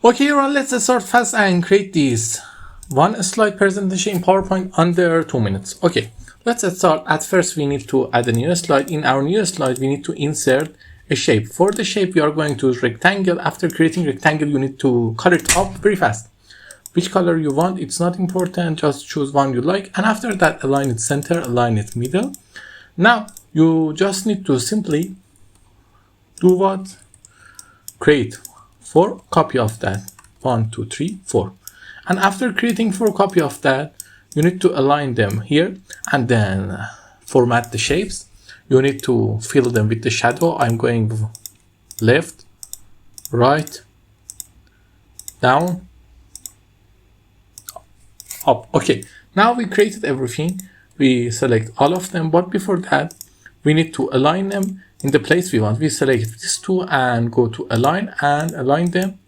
Okay, Ron, let's start fast and create this one slide presentation in PowerPoint under 2 minutes. Okay, let's start. At first, we need to add a new slide. In our new slide, we need to insert a shape. For the shape, we are going to use rectangle. After creating rectangle, you need to color it up very fast. Which color you want, it's not important. Just choose one you like. And after that, align it center, align it middle. Now, you just need to simply do what? Create 4 copy of that. 1, 2, 3, 4. And after creating 4 copy of that, you need to align them here and then format the shapes. You need to fill them with the shadow. I'm going left, right, down, up. Okay, now we created everything. We select all of them, but before that, we need to align them in the place we want. We select these two and go to align and align them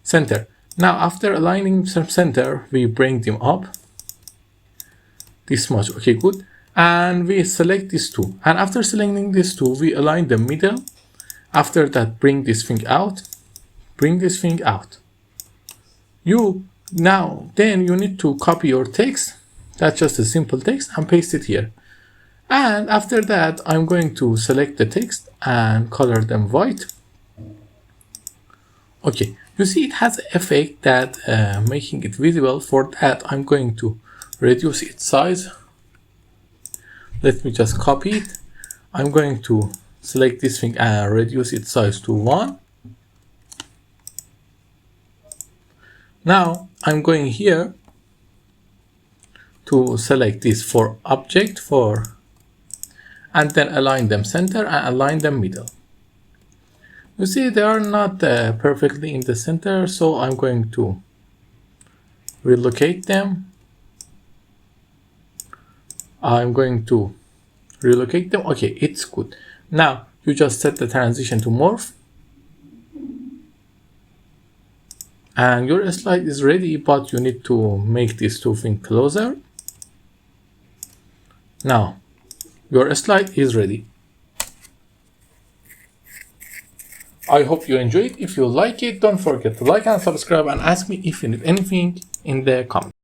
center. Now, after aligning them center, we bring them up this much. Okay, good. And we select these two. And after selecting these two, we align the middle. After that, bring this thing out. Bring this thing out. Then you need to copy your text. That's just a simple text and paste it here. And after that, I'm going to select the text and color them white. Okay, you see it has an effect that making it visible. For that, I'm going to reduce its size. Let me just copy it. I'm going to select this thing and reduce its size to 1. Now, I'm going here to select this for object and then align them center and align them middle. You see they are not perfectly in the center, so I'm going to relocate them. Okay, it's good. Now you just set the transition to morph and your slide is ready, but you need to make these two things closer. Now your slide is ready. I hope you enjoyed. If you like it, don't forget to like and subscribe and ask me if you need anything in the comments.